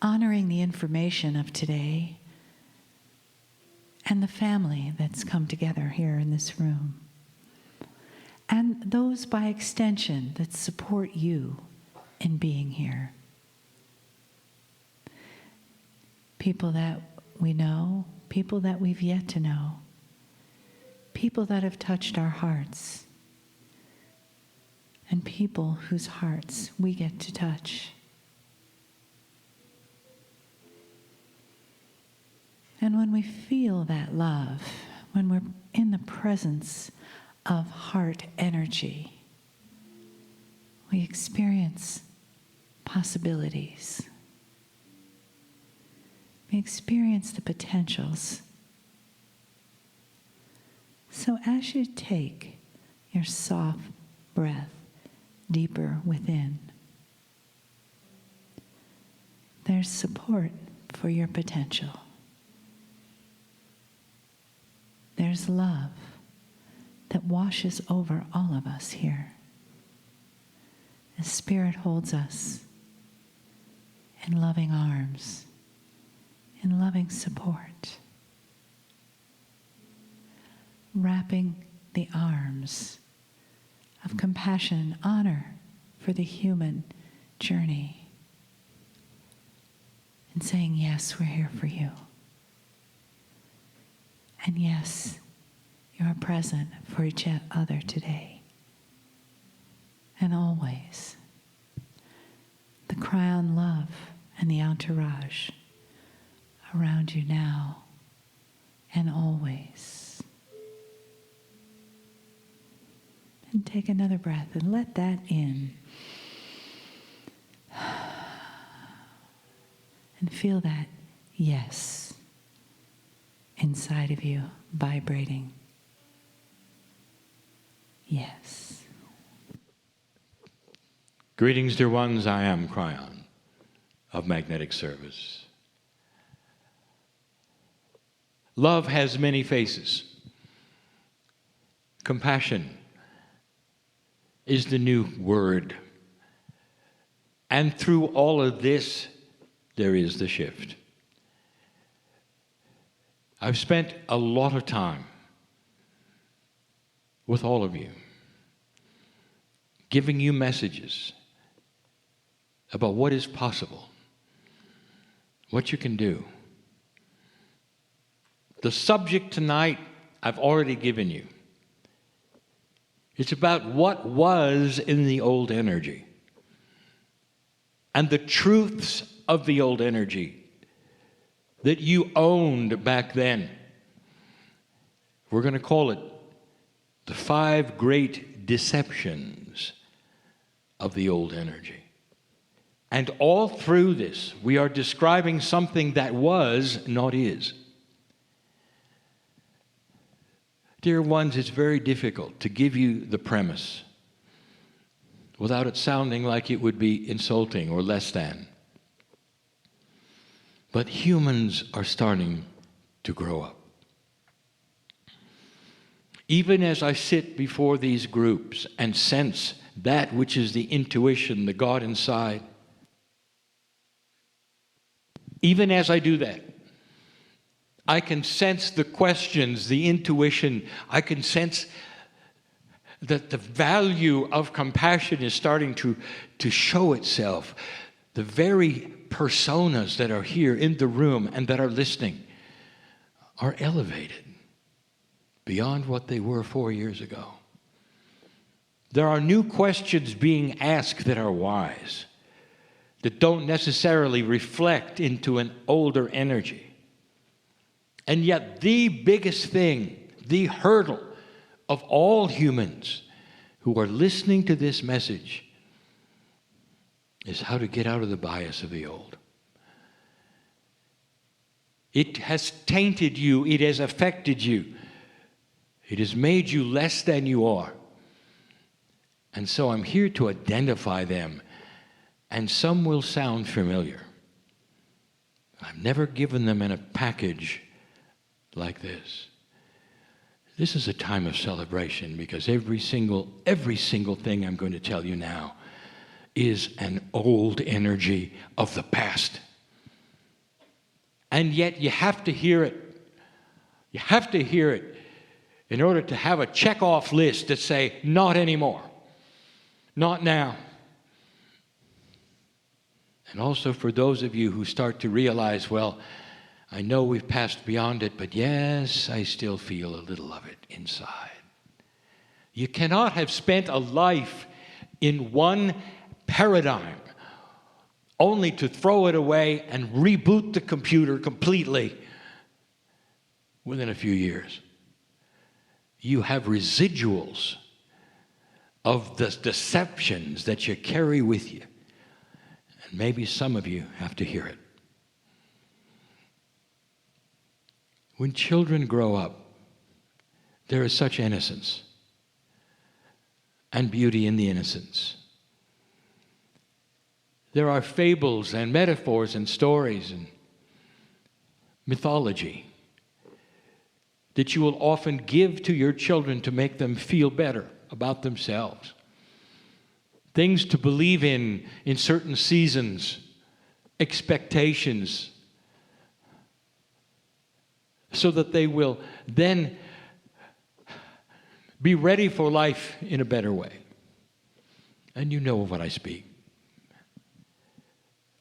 honoring the information of today and the family that's come together here in this room, and those by extension that support you in being here. People that we know, people that we've yet to know, people that have touched our hearts, and people whose hearts we get to touch. And when we feel that love, when we're in the presence of heart energy, we experience possibilities. We experience the potentials. So as you take your soft breath deeper within, there's support for your potential. There's love that washes over all of us here. The Spirit holds us in loving arms, in loving support, wrapping the arms of compassion and honor for the human journey, and saying, yes, we're here for you. And yes, you are present for each other today and always. The Kryon love and the entourage around you now and always. And take another breath and let that in. And feel that yes inside of you vibrating. Yes. Greetings, dear ones. I am Kryon of Magnetic Service. Love has many faces. Compassion is the new word. And through all of this, there is the shift. I've spent a lot of time with all of you, giving you messages about what is possible, what you can do. The subject tonight, I've already given you. It's about what was in the old energy and the truths of the old energy that you owned back then. We're going to call it the 5 great deceptions of the old energy. And all through this, we are describing something that was, not is. Dear ones, it's very difficult to give you the premise without it sounding like it would be insulting or less than. But humans are starting to grow up. Even as I sit before these groups and sense that which is the intuition, the God inside, even as I do that, I can sense the questions, the intuition. I can sense that the value of compassion is starting to show itself. The very personas that are here in the room and that are listening are elevated beyond what they were 4 years ago. There are new questions being asked that are wise, that don't necessarily reflect into an older energy. And yet the biggest thing, the hurdle of all humans who are listening to this message is how to get out of the bias of the old. It has tainted you. It has affected you. It has made you less than you are. And so I'm here to identify them. And some will sound familiar. I've never given them in a package like this. This is a time of celebration because every single thing I'm going to tell you now is an old energy of the past. And yet you have to hear it. You have to hear it in order to have a check-off list that say, not anymore. Not now. And also for those of you who start to realize, well, I know we've passed beyond it, but yes, I still feel a little of it inside. You cannot have spent a life in one paradigm only to throw it away and reboot the computer completely within a few years. You have residuals of the deceptions that you carry with you. And maybe some of you have to hear it. When children grow up, there is such innocence and beauty in the innocence. There are fables and metaphors and stories and mythology that you will often give to your children to make them feel better about themselves. Things to believe in certain seasons, expectations, so that they will then be ready for life in a better way. And you know of what I speak.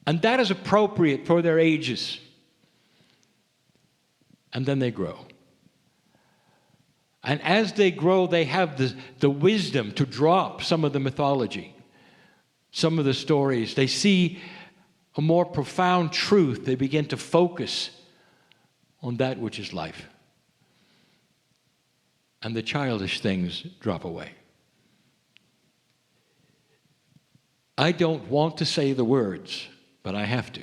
And that is appropriate for their ages. And then they grow. And as they grow, they have the wisdom to drop some of the mythology, some of the stories. They see a more profound truth. They begin to focus on that which is life. And the childish things drop away. I don't want to say the words, but I have to,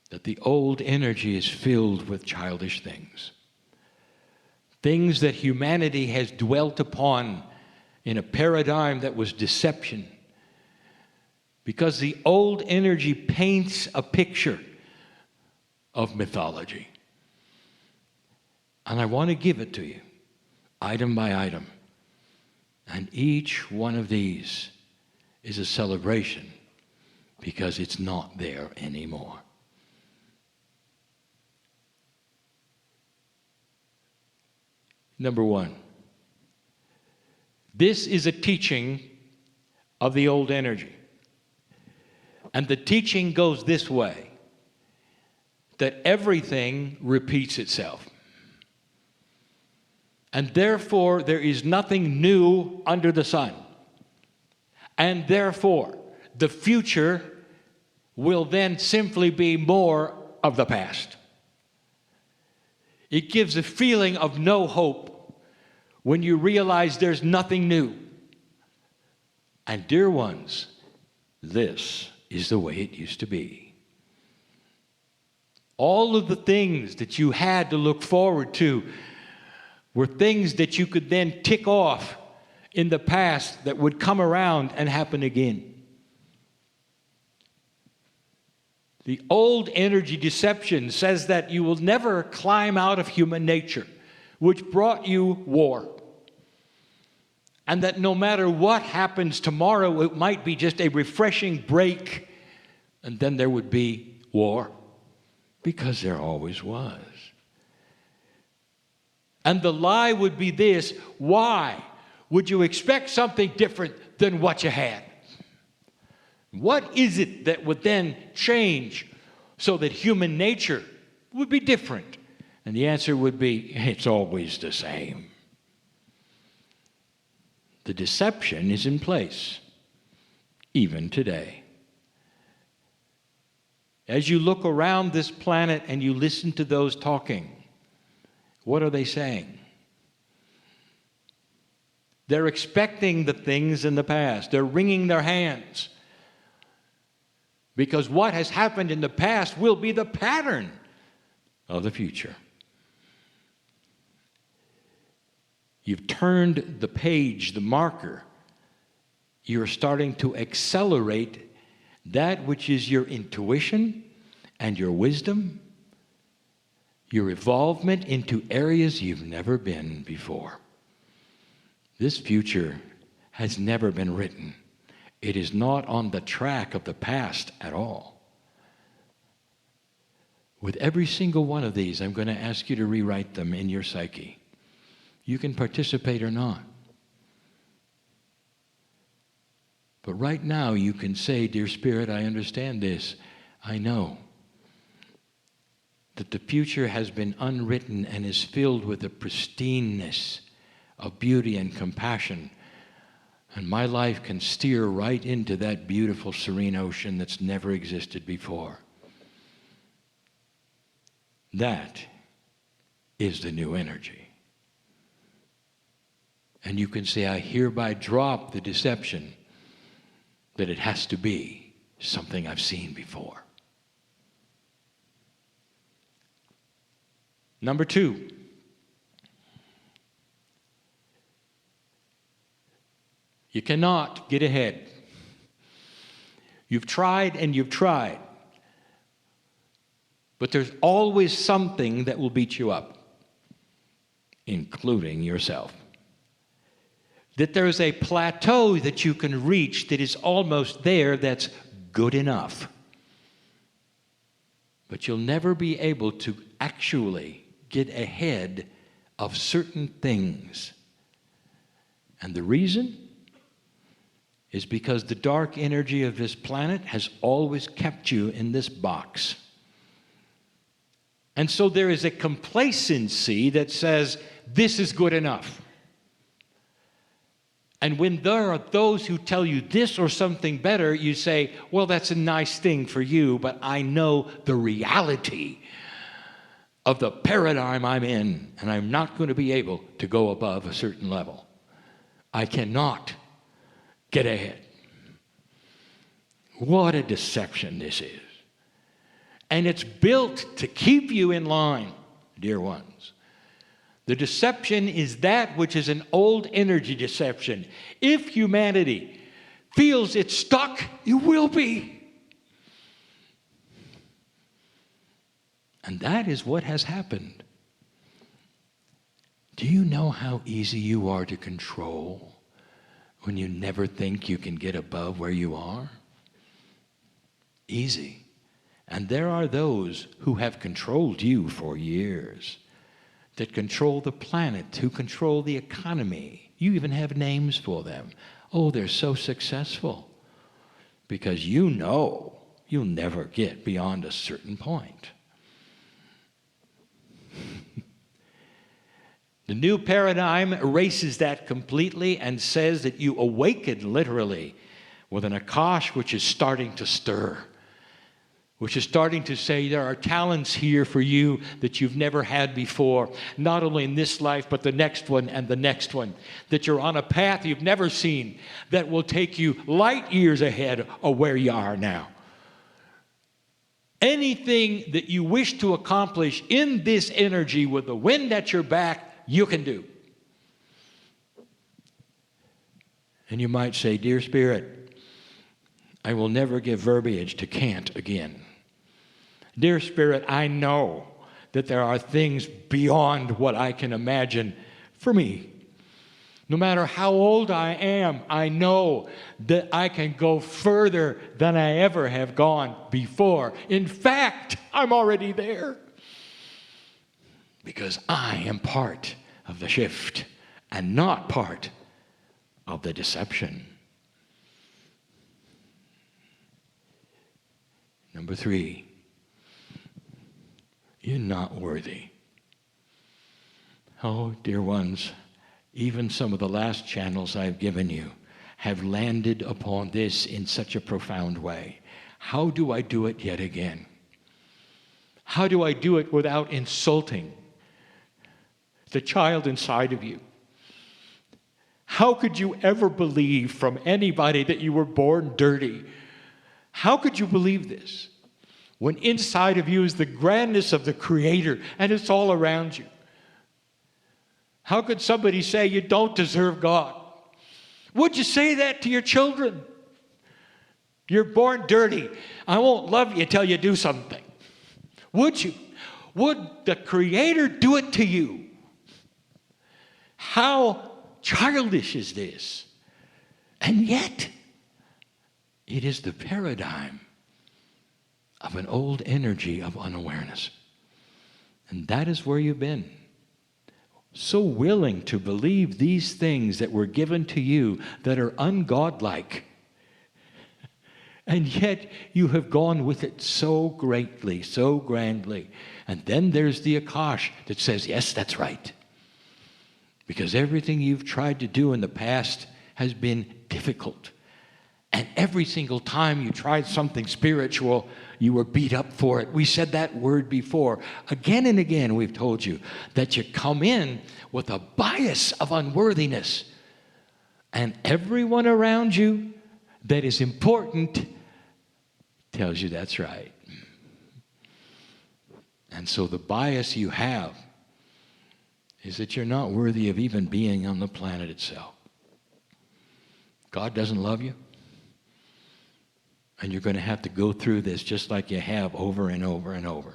that the old energy is filled with childish things. Things that humanity has dwelt upon in a paradigm that was deception. Because the old energy paints a picture of mythology. And I want to give it to you, item by item. And each one of these is a celebration because it's not there anymore. Number one, this is a teaching of the old energy. And the teaching goes this way, that everything repeats itself. And therefore, there is nothing new under the sun. And therefore, the future will then simply be more of the past. It gives a feeling of no hope when you realize there's nothing new. And dear ones, this is the way it used to be. All of the things that you had to look forward to were things that you could then tick off in the past that would come around and happen again. The old energy deception says that you will never climb out of human nature, which brought you war. And that no matter what happens tomorrow, it might be just a refreshing break, and then there would be war, because there always was. And the lie would be this: why would you expect something different than what you had? What is it that would then change so that human nature would be different? And the answer would be, it's always the same. The deception is in place, even today. As you look around this planet and you listen to those talking, what are they saying? They're expecting the things in the past. They're wringing their hands. Because what has happened in the past will be the pattern of the future. You've turned the page, the marker. You're starting to accelerate that which is your intuition and your wisdom, your evolvement into areas you've never been before. This future has never been written. It is not on the track of the past at all. With every single one of these, I'm going to ask you to rewrite them in your psyche. You can participate or not. But right now you can say, dear Spirit, I understand this. I know that the future has been unwritten and is filled with the pristineness of beauty and compassion. And my life can steer right into that beautiful, serene ocean that's never existed before. That is the new energy. And you can say, I hereby drop the deception that it has to be something I've seen before. Number 2. You cannot get ahead. You've tried and you've tried. But there's always something that will beat you up, including yourself. That there's a plateau that you can reach that is almost there that's good enough. But you'll never be able to actually get ahead of certain things. And the reason is because the dark energy of this planet has always kept you in this box. And so there is a complacency that says, this is good enough. And when there are those who tell you this or something better, you say, well, that's a nice thing for you, but I know the reality of the paradigm I'm in, and I'm not going to be able to go above a certain level. I cannot get ahead. What a deception this is. And it's built to keep you in line, dear ones. The deception is that which is an old energy deception. If humanity feels it's stuck, you will be. And that is what has happened. Do you know how easy you are to control when you never think you can get above where you are? Easy. And there are those who have controlled you for years, that control the planet, who control the economy. You even have names for them. Oh, they're so successful because you know you'll never get beyond a certain point. The new paradigm erases that completely and says that you awaken literally with an Akash which is starting to stir, which is starting to say there are talents here for you that you've never had before, not only in this life, but the next one and the next one, that you're on a path you've never seen that will take you light years ahead of where you are now. Anything that you wish to accomplish in this energy with the wind at your back, you can do. And you might say, dear Spirit, I will never give verbiage to can't again. Dear Spirit, I know that there are things beyond what I can imagine for me. No matter how old I am, I know that I can go further than I ever have gone before. In fact, I'm already there. Because I am part of the shift and not part of the deception. Number 3, you're not worthy. Oh, dear ones, even some of the last channels I've given you have landed upon this in such a profound way. How do I do it yet again? How do I do it without insulting the child inside of you? How could you ever believe from anybody that you were born dirty? How could you believe this when inside of you is the grandness of the Creator and it's all around you? How could somebody say you don't deserve God? Would you say that to your children? You're born dirty. I won't love you till you do something. Would you? Would the Creator do it to you? How childish is this? And yet, it is the paradigm of an old energy of unawareness. And that is where you've been. So willing to believe these things that were given to you that are ungodlike. And yet you have gone with it so greatly, so grandly. And then there's the Akash that says, yes, that's right. Because everything you've tried to do in the past has been difficult. And every single time you tried something spiritual, you were beat up for it. We said that word before. Again and again we've told you that you come in with a bias of unworthiness. And everyone around you that is important tells you that's right. And so the bias you have is that you're not worthy of even being on the planet itself. God doesn't love you. And you're going to have to go through this just like you have over and over and over.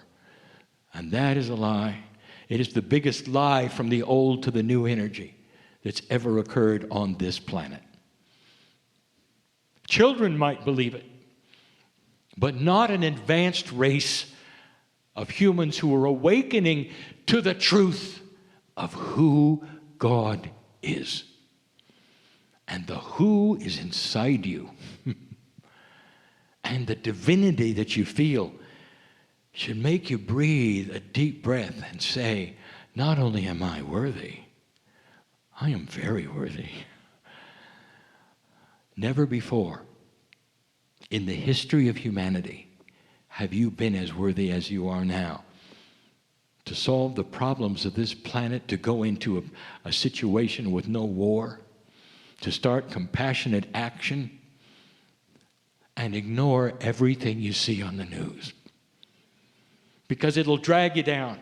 And that is a lie. It is the biggest lie from the old to the new energy that's ever occurred on this planet. Children might believe it, but not an advanced race of humans who are awakening to the truth of who God is. And the who is inside you. And the divinity that you feel should make you breathe a deep breath and say, not only am I worthy, I am very worthy. Never before in the history of humanity have you been as worthy as you are now to solve the problems of this planet, to go into a situation with no war, to start compassionate action, and ignore everything you see on the news. Because it'll drag you down.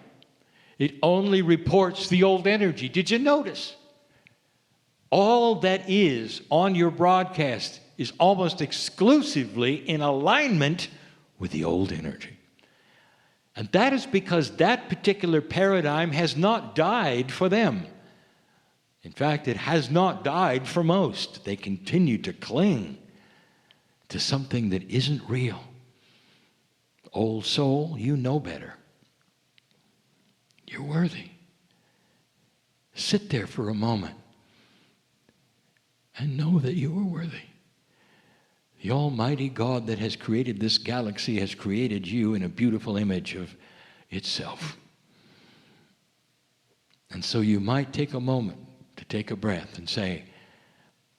It only reports the old energy. Did you notice? All that is on your broadcast is almost exclusively in alignment with the old energy. And that is because that particular paradigm has not died for them. In fact, it has not died for most. They continue to cling to something that isn't real. Old soul, you know better. You're worthy. Sit there for a moment and know that you are worthy. The Almighty God that has created this galaxy has created you in a beautiful image of itself. And so you might take a moment to take a breath and say,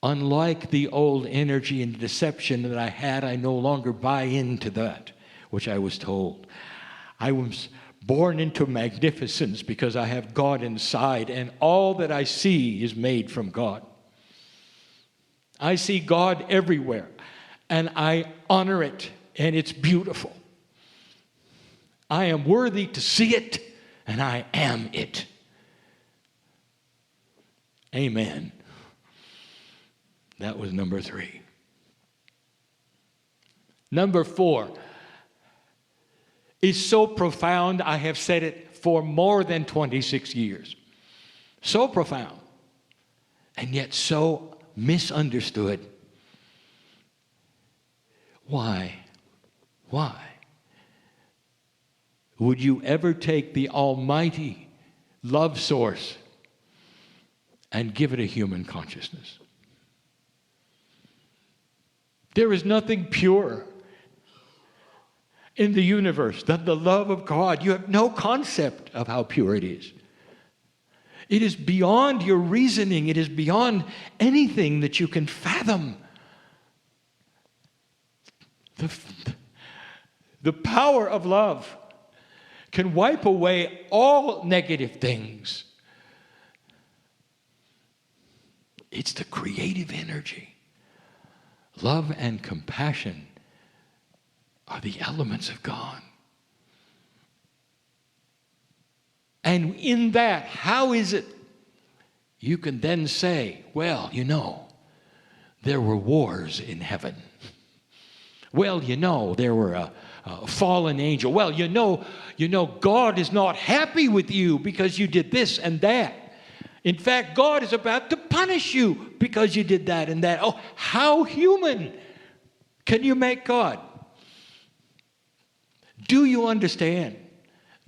unlike the old energy and deception that I had, I no longer buy into that which I was told. I was born into magnificence because I have God inside, and all that I see is made from God. I see God everywhere, and I honor it, and it's beautiful. I am worthy to see it, and I am it. Amen. That was number 3. Number 4 is so profound, I have said it for more than 26 years. So profound, and yet so misunderstood. Why? Why would you ever take the almighty love source and give it a human consciousness? There is nothing pure in the universe than the love of God. You have no concept of how pure it is. It is beyond your reasoning. It is beyond anything that you can fathom. The power of love can wipe away all negative things. It's the creative energy. Love and compassion are the elements of God. And in that, how is it you can then say, well, you know, there were wars in heaven. Well, you know, there were a fallen angel. Well, you know, God is not happy with you because you did this and that. In fact, God is about to punish you because you did that and that. Oh, how human can you make God? Do you understand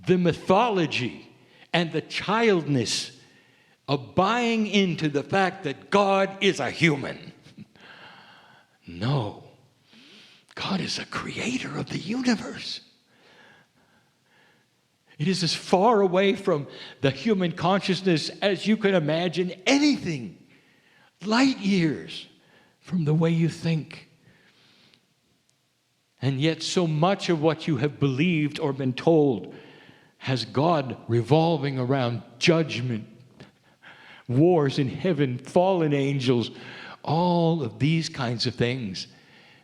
the mythology and the childness of buying into the fact that God is a human? No. God is a creator of the universe. It is as far away from the human consciousness as you can imagine anything. Light years from the way you think. And yet so much of what you have believed or been told has God revolving around judgment, wars in heaven, fallen angels, all of these kinds of things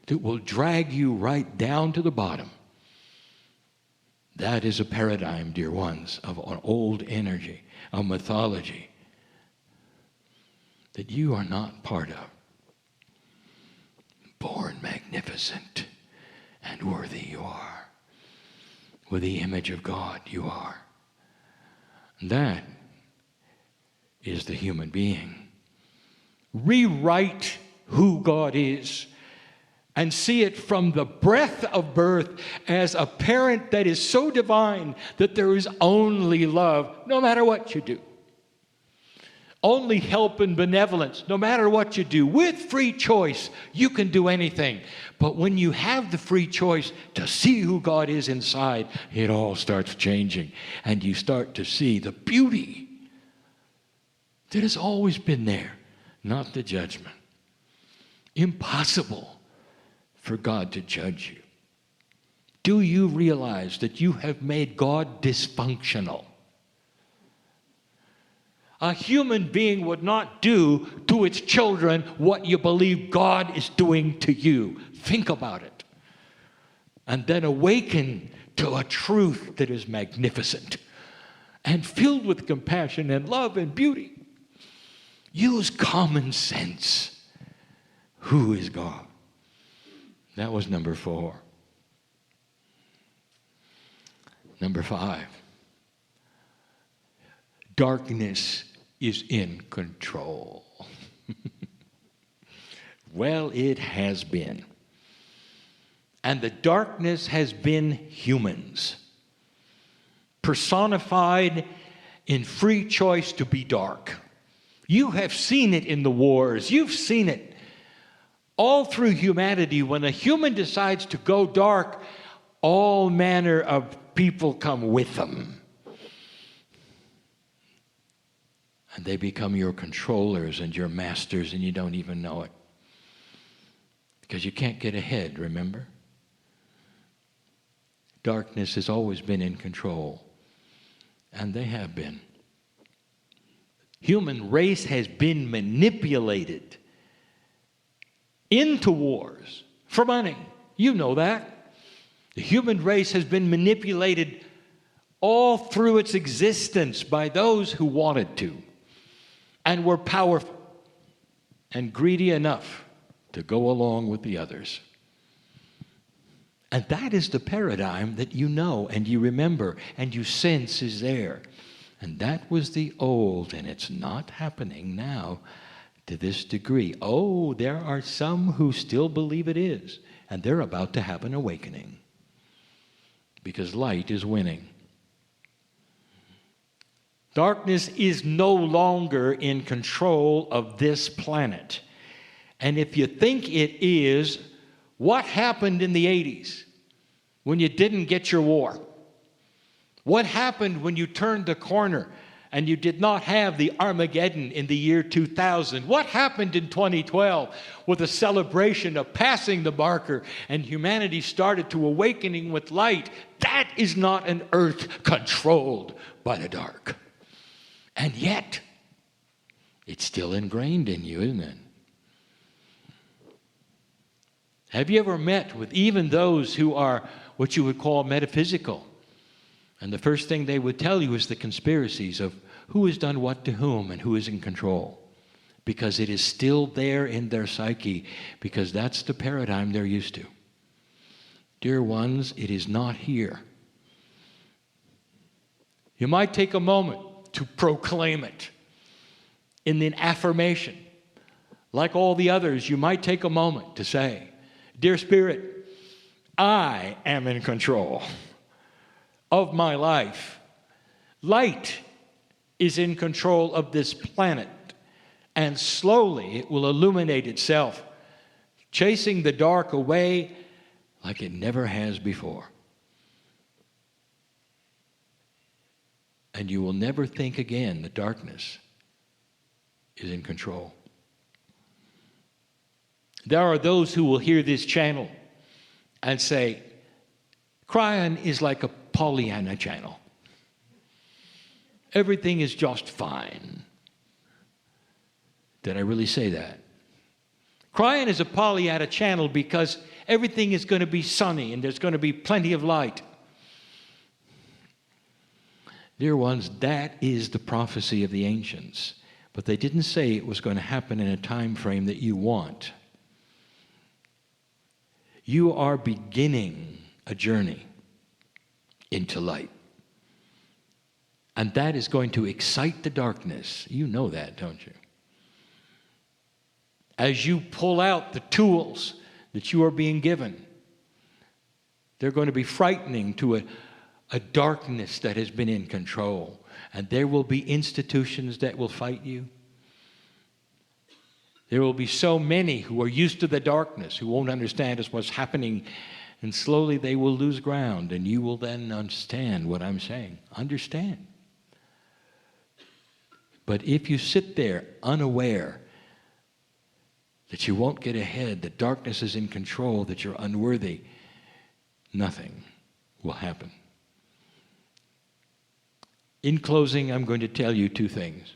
that will drag you right down to the bottom. That is a paradigm, dear ones, of an old energy, a mythology that you are not part of. Born magnificent and worthy you are. With the image of God you are. That is the human being. Rewrite who God is and see it from the breath of birth as a parent that is so divine that there is only love no matter what you do. Only help and benevolence no matter what you do. With free choice, you can do anything. But when you have the free choice to see who God is inside, it all starts changing. And you start to see the beauty that has always been there, not the judgment. Impossible for God to judge you. Do you realize that you have made God dysfunctional? A human being would not do to its children what you believe God is doing to you. Think about it. And then awaken to a truth that is magnificent and filled with compassion and love and beauty. Use common sense. Who is God? That was number 4. Number 5. Darkness is in control. Well, it has been. And the darkness has been humans, personified in free choice to be dark. You have seen it in the wars. You've seen it all through humanity. When a human decides to go dark, all manner of people come with them. And they become your controllers and your masters, and you don't even know it. Because you can't get ahead, remember? Darkness has always been in control. And they have been. Human race has been manipulated into wars for money. You know that. The human race has been manipulated all through its existence by those who wanted to and were powerful and greedy enough to go along with the others. And that is the paradigm that you know and you remember and you sense is there. And that was the old, and it's not happening now to this degree. Oh, there are some who still believe it is, and they're about to have an awakening because light is winning. Darkness is no longer in control of this planet. And if you think it is, what happened in the 80s when you didn't get your war? What happened when you turned the corner and you did not have the Armageddon in the year 2000? What happened in 2012 with a celebration of passing the marker and humanity started to awakening with light? That is not an earth controlled by the dark. And yet, it's still ingrained in you, isn't it? Have you ever met with even those who are what you would call metaphysical? And the first thing they would tell you is the conspiracies of who has done what to whom and who is in control. Because it is still there in their psyche, because that's the paradigm they're used to. Dear ones, it is not here. You might take a moment to proclaim it in an affirmation. Like all the others, you might take a moment to say, Dear Spirit, I am in control. of my life. Light is in control of this planet, and slowly it will illuminate itself, chasing the dark away like it never has before. And you will never think again the darkness is in control. There are those who will hear this channel and say, Kryon is like a Pollyanna channel. Everything is just fine. Did I really say that? Kryon is a Pollyanna channel because everything is going to be sunny and there's going to be plenty of light. Dear ones, that is the prophecy of the ancients. But they didn't say it was going to happen in a time frame that you want. You are beginning a journey into light. And that is going to excite the darkness. You know that, don't you? As you pull out the tools that you are being given, they're going to be frightening to a darkness that has been in control. And there will be institutions that will fight you. There will be so many who are used to the darkness, who won't understand what's happening, and slowly they will lose ground, and you will then understand what I'm saying. Understand. But if you sit there unaware that you won't get ahead, that darkness is in control, that you're unworthy, nothing will happen. In closing, I'm going to tell you two things.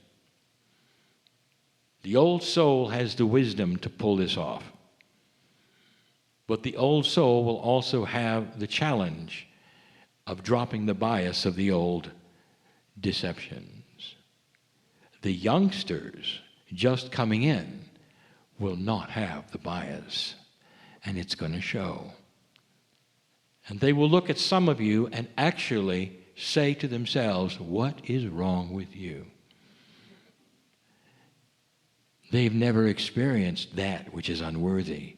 The old soul has the wisdom to pull this off. But the old soul will also have the challenge of dropping the bias of the old deceptions. The youngsters just coming in will not have the bias, and it's going to show. And they will look at some of you and actually say to themselves, what is wrong with you? They've never experienced that which is unworthy.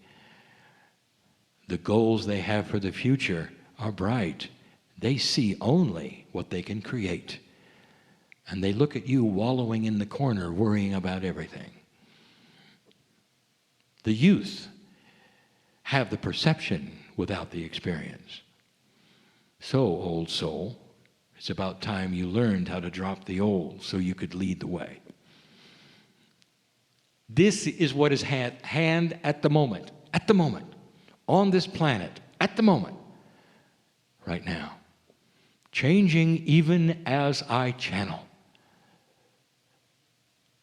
The goals they have for the future are bright. They see only what they can create. And they look at you wallowing in the corner, worrying about everything. The youth have the perception without the experience. So, old soul, it's about time you learned how to drop the old so you could lead the way. This is what is at hand at the moment, on this planet, at the moment, right now. Changing even as I channel.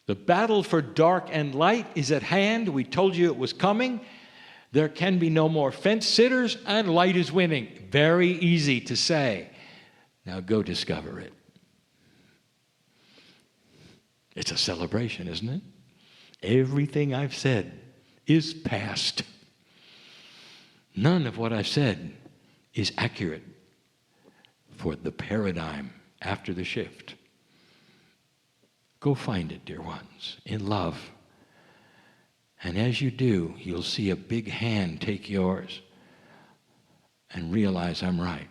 The battle for dark and light is at hand. We told you it was coming. There can be no more fence sitters, and light is winning. Very easy to say. Now go discover it. It's a celebration, isn't it? Everything I've said is past. None of what I've said is accurate for the paradigm after the shift. Go find it, dear ones, in love. And as you do, you'll see a big hand take yours and realize I'm right.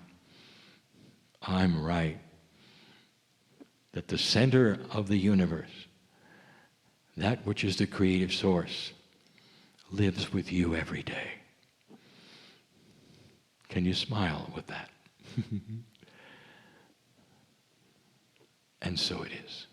I'm right. That the center of the universe, that which is the creative source, lives with you every day. Can you smile with that? And so it is.